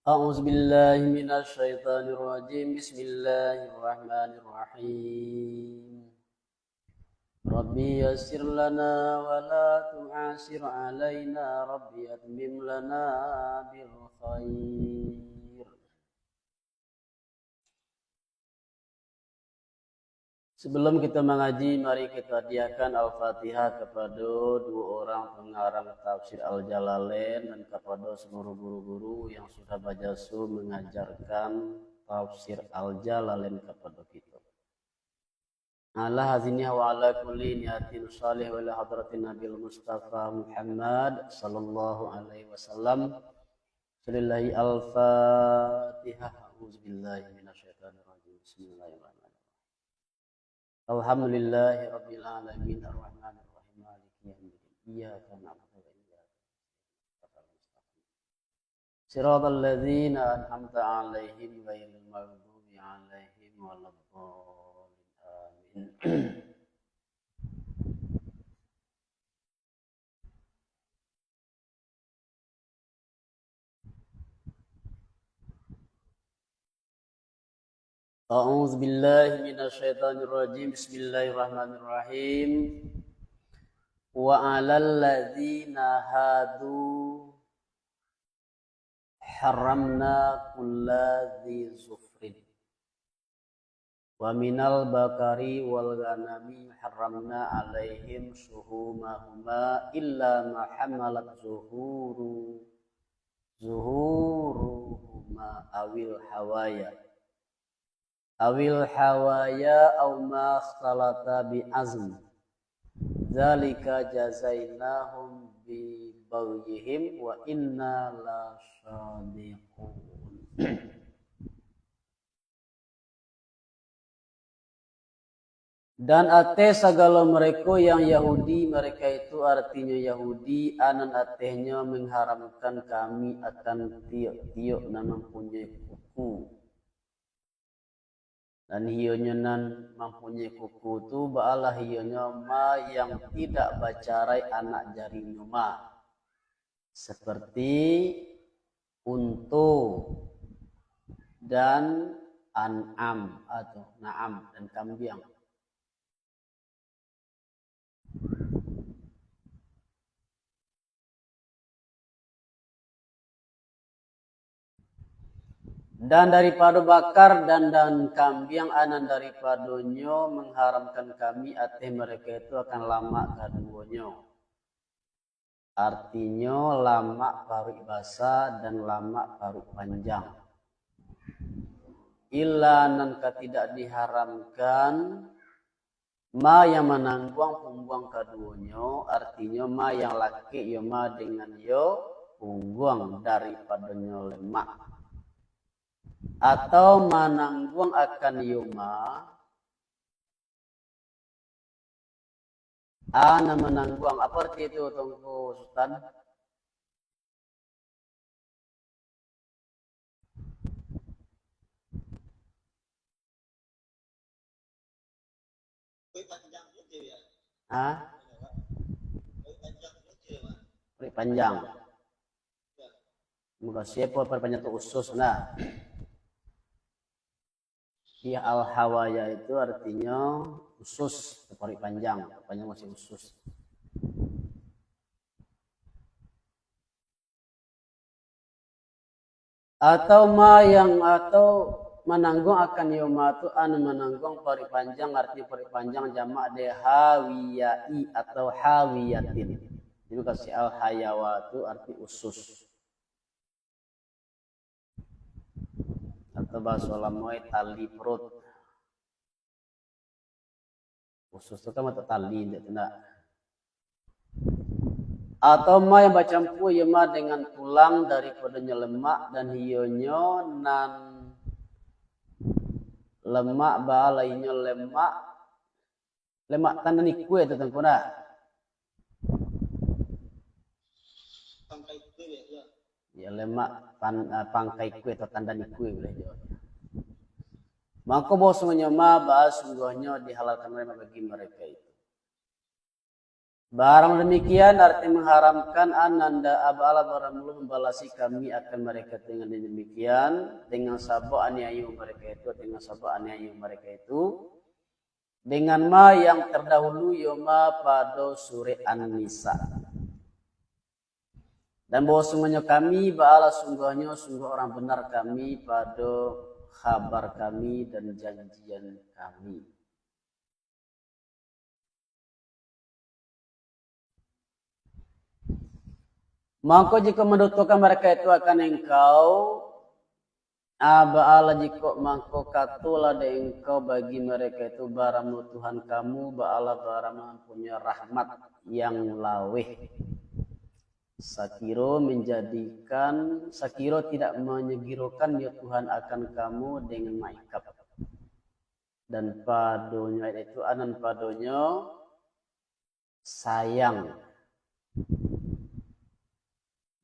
أعوذ بالله من الشيطان الرجيم بسم الله الرحمن الرحيم ربي يسر لنا ولا تعسر علينا ربي أتمم لنا بالخير. Sebelum kita mengaji, mari kita hadiahkan Al-Fatihah kepada dua orang pengarang tafsir Al-Jalalain dan kepada seluruh guru-guru yang sudah berjasa mengajarkan tafsir Al-Jalalain kepada kita. Ala hazinah wa ala kulli niyatin salih wa ila hadratin Nabil Mustafa Muhammad sallallahu alaihi wasallam. Salillahi Al-Fatihah. A'udzubillahi minasyaitonir rajim. Bismillahirrahmanirrahim. Alhamdulillahi rabbil alamin arrahmanir rahim maliki yaumiddin iyyaka na'budu wa iyyaka nasta'in siratal ladzina an'amta 'alaihim ghairil maghdubi 'alaihim waladdallin amin. A'udzu billahi minasyaitonir rajim. Bismillahirrahmanirrahim. Wa 'alal ladzina hadu haramna kulla dzi zufrin. Wa minal bakari wal ghanami haramna 'alaihim shuhumahuma illa ma hamalat zuhuruhuma awil hawaya aw ma ikhtalata bi azm dzalika jazainahum bi baghihim wa inna la shadiqun. Dan ate segala mereka yang Yahudi, mereka itu artinya Yahudi, anan atehnya mengharamkan kami akan tiok-tiok na mempunyai kuku. Dan hionya nan mempunyai kuku tu ba'alah hionya ma yang tidak bacarai anak jarinya ma. Seperti untu dan an'am atau na'am dan kambing. Dan daripada bakar dan kambing anan daripadanya mengharamkan kami ateh mereka itu akan lama keduanya. Artinya lama parut basah dan lama parut panjang. Illa nan tidak diharamkan ma yang menangguang pungguang keduanya, artinya ma yang laki yo ma dengan yo pungguang daripadanya lemak. Atau manangguang akan yuma ana menangguang apa arti itu tunggu Sultan? Peri panjang. Muka siapa perpanjang itu usus nah. Ya al-hawaya itu artinya usus, peri panjang masih usus. Atau menanggung akan yomatu anu menanggung peri panjang, arti peri panjang jamak de hawiyai atau hawiyatin. Jadi kasih al-hayawatu arti usus. Atau bahasa lamoy tali perut. Usus itu kan mata tali tidak. Atau ma yang bercampur ya ma dengan tulang daripadanya lemak dan hionya nan lemak balainya lemak tanda ni kue itu tengkuna. Ya lemak pangkai kue atau tanda ni kue boleh jawab. Maka bosnya ma bahas sungguhnya dihalalkan bagi mereka itu. Barang demikian arti mengharamkan ananda abala barang belum membalasi kami akan mereka dengan demikian dengan sabab aniaya mereka itu dengan ma yang terdahulu yoma pada surah An-Nisa. Dan bahwasanya kami ba'ala sungguh orang benar kami pada kabar kami dan janjian kami. Maka jika mendudukan mereka itu akan engkau ba'ala jika maka katulah de engkau bagi mereka itu baramu Tuhan kamu ba'ala barang punya rahmat yang laweh. Sakiro tidak menyegirokan ya Tuhan akan kamu dengan maikab. Dan padonya itu anan padonya sayang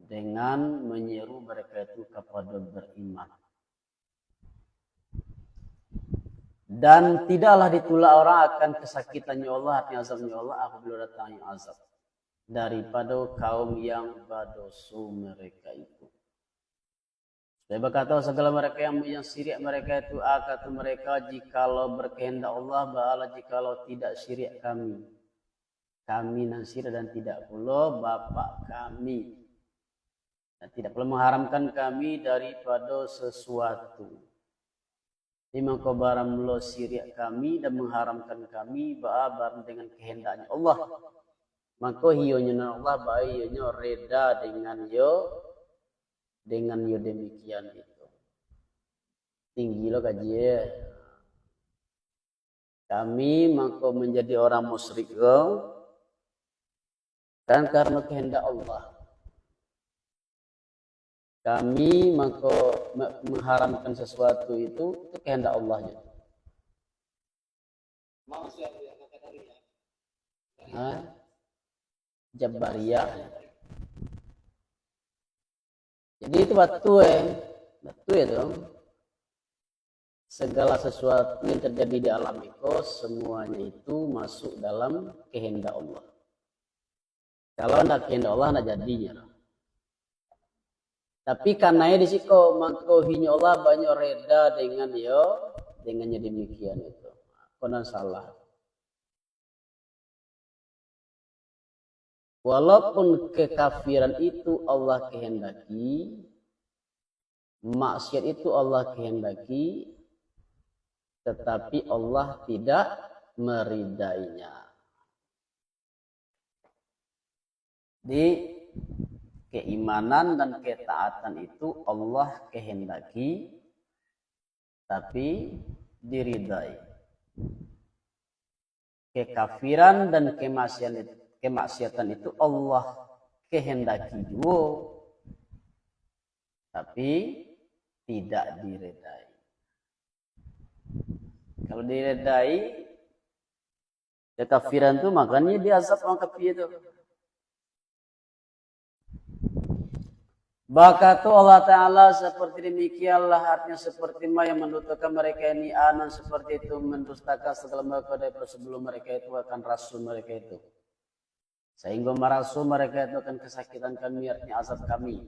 dengan menyeru mereka itu kepada beriman. Dan tidaklah ditolak orang akan kesakitannya Allah, artinya azabnya Allah apabila datangnya azab daripada kaum yang berdosa mereka itu. Saya berkata segala mereka yang syirik mereka itu kata mereka jikalau berkehendak Allah ba'ala jikalau tidak syirik kami nan syirik dan tidak pula bapak kami. Dan tidak perlu mengharamkan kami daripada sesuatu. Jadi maka barang lo syirik kami dan mengharamkan kami barang dengan kehendaknya Allah. Maka hionya Allah hionya reda dengan yo demikian itu. Tinggi lo kaji. Kami maka menjadi orang musyrik kan karena kehendak Allah. Kami maka mengharamkan sesuatu itu kehendak Allah. Jabariyah. Jadi itu batu itu. Segala sesuatu yang terjadi di alam itu semuanya itu masuk dalam kehendak Allah. Kalau tidak kehendak Allah tidak jadinya. Tapi karena di siko mangkohinya Allah banyak reda dengannya demikian itu. Konon salah. Walaupun kekafiran itu Allah kehendaki, maksiat itu Allah kehendaki, tetapi Allah tidak meridainya. Di keimanan dan ketaatan itu Allah kehendaki tapi diridai. Kekafiran dan kemaksiatan itu Allah kehendaki juga tapi tidak diridai. Kalau diridai kekafiran itu makanya diazab orang kafir itu. Bakatu Allah Ta'ala seperti demikianlah artinya seperti yang mendustakan mereka ini anan seperti itu mendustakan segala mereka daripada sebelum mereka itu akan rasul mereka itu. Sehingga merasul mereka itu akan kesakitan kami artinya azab kami.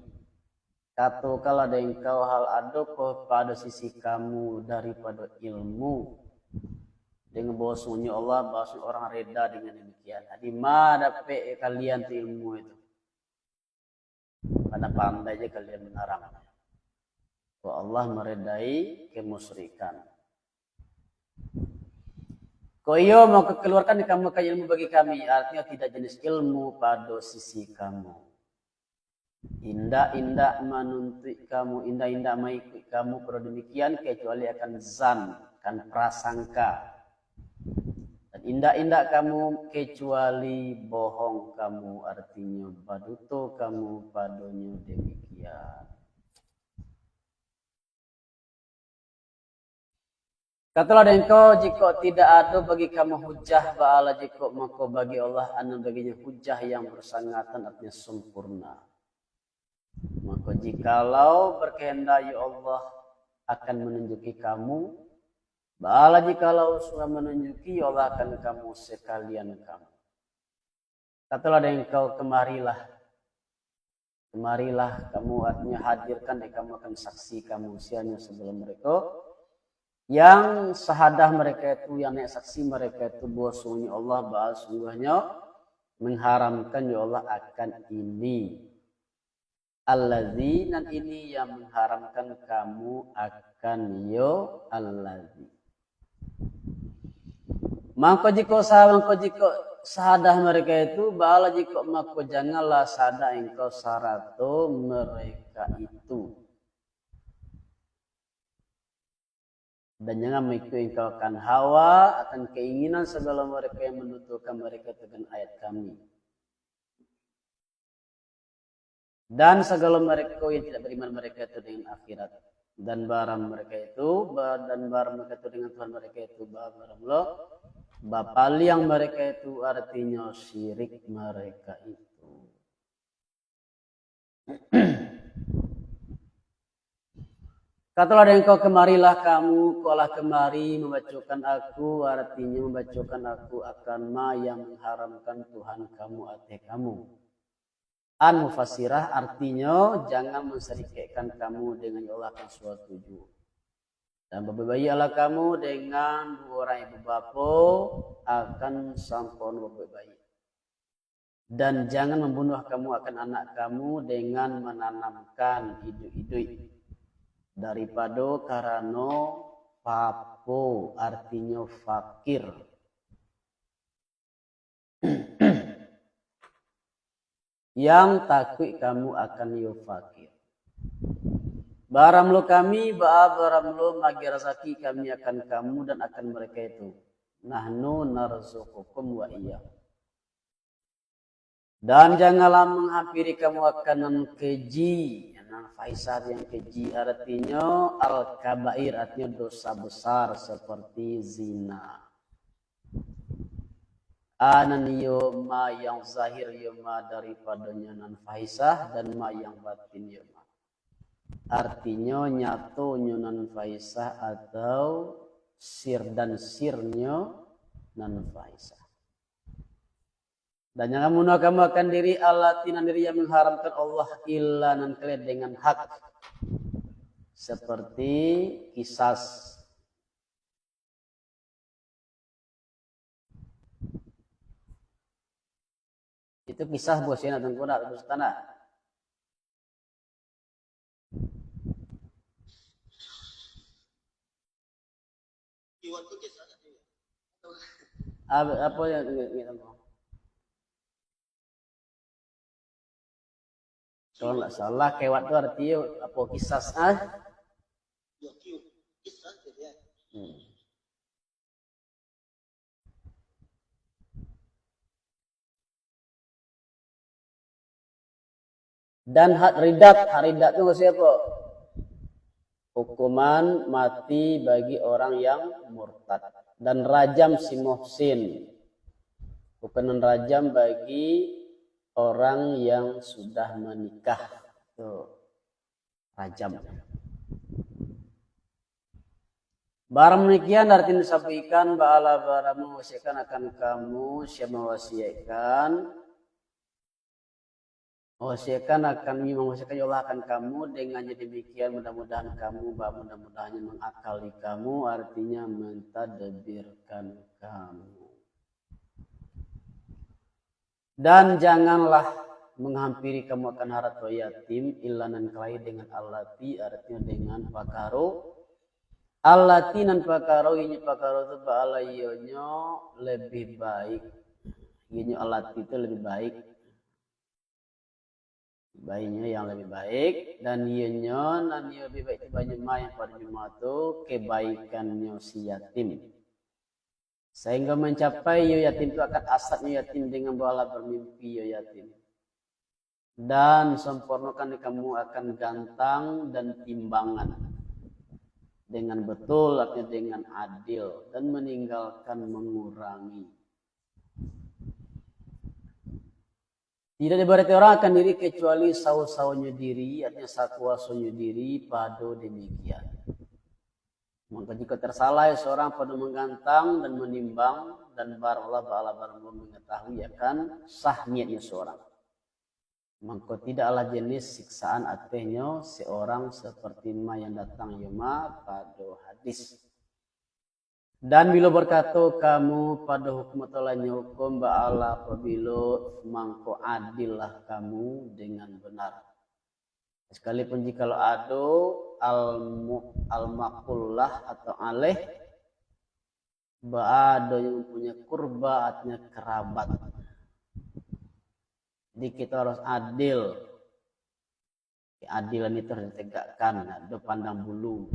Kata kalau ada engkau hal ada pada sisi kamu daripada ilmu. Dengan bahwasanya Allah bahwasanya orang reda dengan demikian. Di mana kalian tu ilmu itu? Karena pandai aja kalian menarang. Bahwa Allah meredai kemusyrikan. Kau iyo mau keluarkan kamu ke ilmu bagi kami. Artinya tidak jenis ilmu pada sisi kamu. Indah-indah menuntut kamu. Indah-indah mengikut kamu. Kalau demikian kecuali akan zan. Kan prasangka. Dan indah-indah kamu kecuali bohong kamu artinya baduto kamu padonya demikian. Katalah engkau jika tidak ada bagi kamu hujah ba'ala jika maka bagi Allah anu baginya hujah yang bersangatan artinya sempurna. Maka jikalau berkehendak ya Allah akan menunjuki kamu ba'ala jikalau sudah menunjuki Allah akan kamu sekalian kamu. Katalah dengan engkau kemarilah kamu, artinya hadirkan dan kamu akan saksi kamu sianya sebelum mereka yang sahadah mereka itu, yang naik saksi mereka itu bahwa sungguhnya Allah sungguhnya mengharamkan ya Allah akan ini. Allazi, dan ini yang mengharamkan kamu akan yo allazi. Maka jika sahadah mereka itu bala jika maka janganlah sahadah engkau sarato mereka itu. Dan jangan mengikuti engkau akan hawa, akan keinginan segala mereka yang menuturkan mereka dengan ayat kami. Dan segala mereka yang tidak beriman mereka itu dengan akhirat. Dan barang mereka itu dengan Tuhan mereka itu barang Allah. Bapali yang mereka itu artinya syirik mereka itu. Katalah engkau kemarilah kamu, kaulah kemari membacakan aku, artinya membacakan aku akan ma yang mengharamkan Tuhan kamu atas kamu. Mufassirah artinya jangan menserikatkan kamu dengan Allah akan suatu tujuh. Dan berbaiklah kamu dengan orang ibu bapa akan sampun berbaik. Dan jangan membunuh kamu akan anak kamu dengan menanamkan hidup-hidup daripada karena papo artinya fakir. Yang takut kamu akan yo fakir. Baramlo kami, baramlo magi rezeki kami akan kamu dan akan mereka itu. Nahnu narzuqukum wa iya. Dan janganlah menghampiri kamu akan keji. Faisal yang keji artinya al-kabair, artinya dosa besar seperti zina. Anan ma yang zahir ma daripadanya nan fahisah dan ma yang batin ma. Artinya nyatu nan fahisah atau sir dan sirnya nan fahisah. Dan jangan bunuh kamu akan diri allatinan diri yang mengharamkan Allah illa nan kalian dengan hak. Seperti kisas. Itu kisah bosnya tengkorak terus tanah. Apa yang kita mau? Kalau nggak salah kewat itu artinya apa kisah Dan haridat itu siapa? Hukuman mati bagi orang yang murtad. Dan rajam si muhsin. Hukuman rajam bagi orang yang sudah menikah. Tuh. Rajam. Barang demikian artinya disampaikan ba'ala barang mewasiatkan akan kamu, siapa mewasiatkan mewasiatkan Allah akan kamu dengan demikian mudah-mudahan kamu mudah-mudahan mengakali kamu, artinya mentadbirkan kamu. Dan janganlah menghampiri kamu akan harta yatim ilanan kelai dengan allati, artinya dengan pakaro. Allati nan pakaro ini pakaro itu ba'ala iyonyo lebih baik. Ini allati itu lebih baik. Bayinya yang lebih baik dan iyonyo nan lebih baik itu banyak yang pada jumatu kebaikannya si yatim. Sehingga mencapai yo yatim itu akan asalnya yatim dengan bala bermimpi yo yatim. Dan sempurnakan kamu akan gantang dan timbangan. Dengan betul, artinya dengan adil. Dan meninggalkan mengurangi. Tidak diberati orang akan diri kecuali saw-sawnya diri, artinya sakuasanya diri pada demikian. Maka jika tersalah seorang pada menggantang dan menimbang dan barang Allah Ta'ala barang belum mengetahui akan sah niatnya seorang. Maka tidaklah jenis siksaan atehnya seorang seperti ma yang datang yoma pada hadis. Dan bila berkata kamu pada hukum tolanya hukum ba'ala apabila mangko adillah kamu dengan benar. Sekalipun jikalau ada al-maqullah atau aleh ada yang mempunyai kurba artinya kerabat. Jadi kita harus adil. Keadilan itu harus ditegakkan, ada pandang bulu.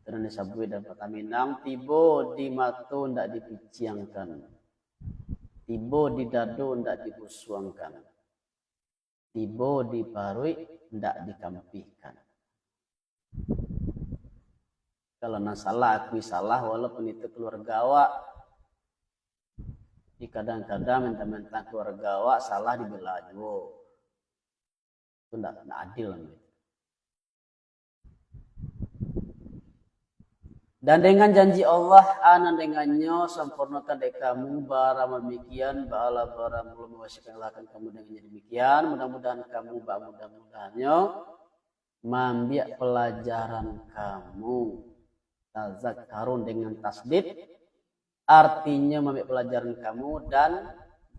Terus disabui dan Pertaminang tiba di matu ndak dipiciangkan. Tiba di dado ndak dibusuangkan. Tiba di parui ndak dikampihkan. Kalau nak salah akui salah walaupun itu keluarga awak. Di kadang-kadang mentang-mentang keluarga awak salah dibela juga. Itu ndak adil gitu. Dan dengan janji Allah, anan dengannya sempurnakan dek kamu barang demikian, ba'ala barang belum mewasikanlah kamu dengan demikian. Mudah-mudahan kamu, mudah-mudahannya membiak pelajaran kamu. Tazakkarun dengan tasdid, artinya membiak pelajaran kamu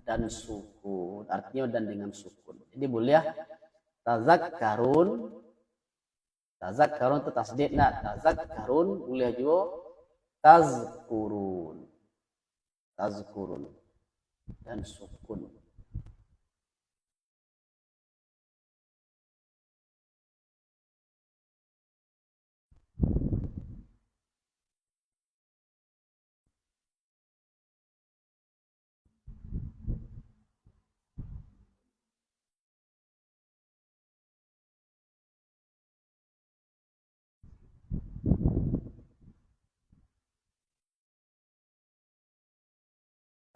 dan sukun, artinya dan dengan sukun. Jadi boleh ya, tazakkarun. Tazakkarun itu tasdid, nah tazakkarun boleh juga tazkurun dan sukun.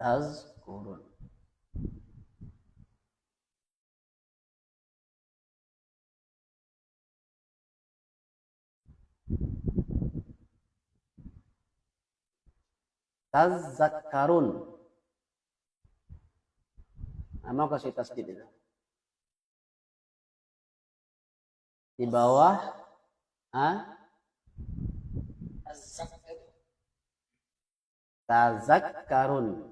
Tazkurun. Tazakkarun. Mau kasih tasdid itu. Di bawah tazakkarun.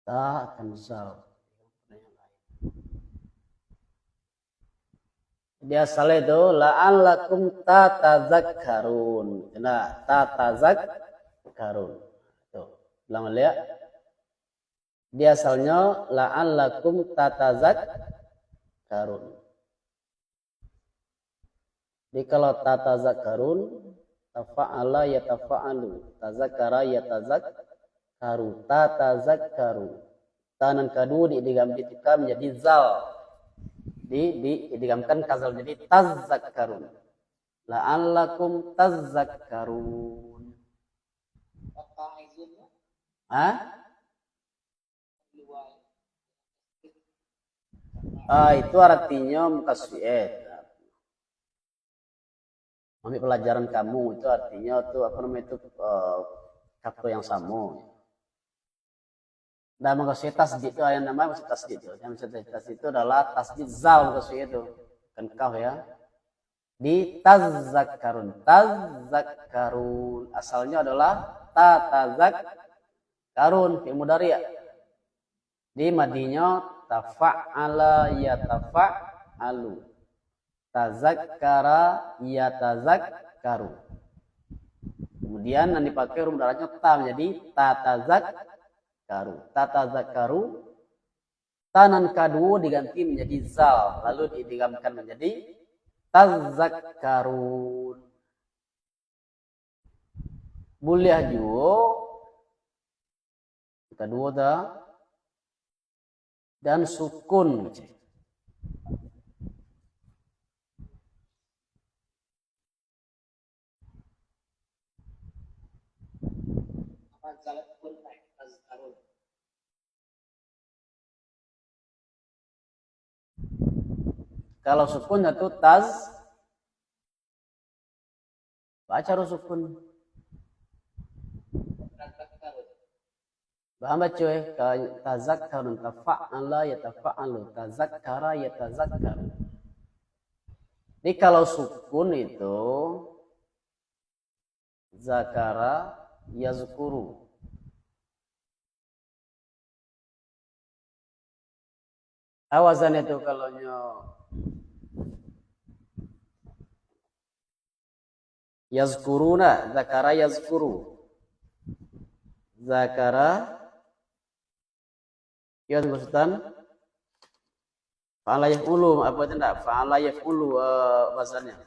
Ta akan zal. Dia salah itu la'allakum tatazakkarun. Nah, tatazakkarun. Tuh, ulang lihat. Dia asalnya la'allakum tatazakkarun. Jadi kalau tatazakkarun, tafa'ala yatafa'alu, tazakkara yatazakkaru, tatazakkaru. Tanan kedua diidgham menjadi zal. Diidghamkan kazal jadi tazakkarun. La'allakum tazakkarun. Itu artinya mukasfi'at. Ambil pelajaran kamu itu artinya itu apa namanya itu kata yang sama. Dan maksud tasdid itu yang namanya maksud tasdid itu. Yang maksud tasdid itu adalah tasdid zal maksud itu. Kan kau ya. Di tazakkarun. Tazakkarun asalnya adalah tatazakkarun fi'il mudhari'. Di madinya tafa'ala yatafa'alu. Tazakkara yatazakkaru. Kemudian yang dipakai huruf darahnya ta menjadi tatazakkaru. Tatazakkaru. Tanan kedua diganti menjadi zal, lalu diidghamkan menjadi tazakkarun. Boleh juga kedua dah dan sukun. Kalau sukun itu baca harus sukun. Paham baca tazakkarun tafa'ala yatafa'alu tazakkara yatazakkaru. Jadi kalau sukun itu zakara yazkuru. Awasan itu kalau yazkuruna, zakara yazkuru. Zakara ya Ustaz. Fa'ala yaf'ulu apa itu enggak? Fa'ala yaf'ulu bahasanya.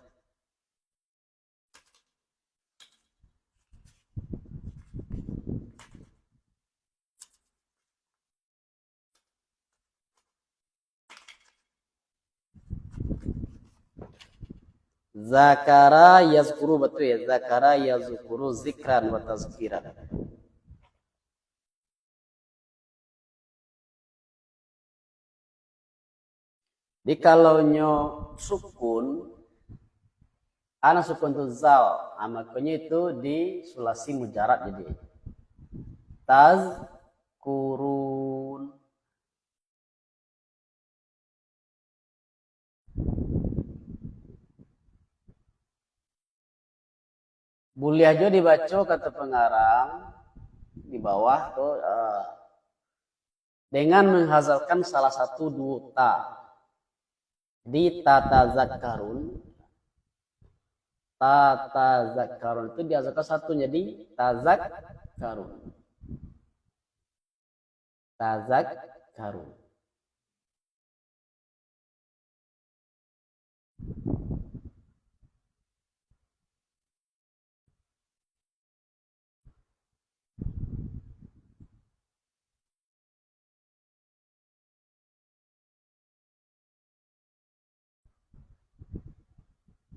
Zakara yazkuru betul ya. Zakara yazkuru zikran wa tazkiran. Jadi kalau sukun, ana sukun itu zal, makanya itu di sulasi mujarad jadi tazkurun. Boleh aja dibaca kata pengarang di bawah tuh dengan menghazalkan salah satu dua ta. Di tatazakkarun itu dihazalkan satu jadi tazakkarun. Tazakkarun.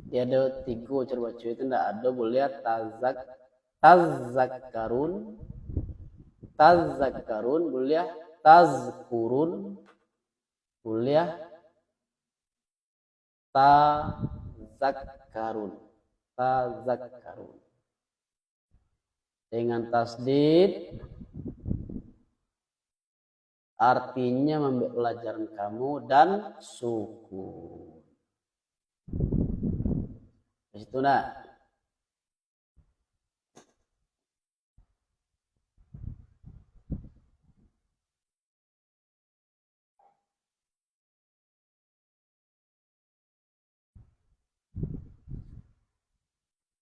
Dia ada tiga cara baca itu enggak ada boleh tazakkarun boleh tazkurun boleh tazakkarun dengan tasdid artinya membuat pelajaran kamu dan sukun. Di situ nak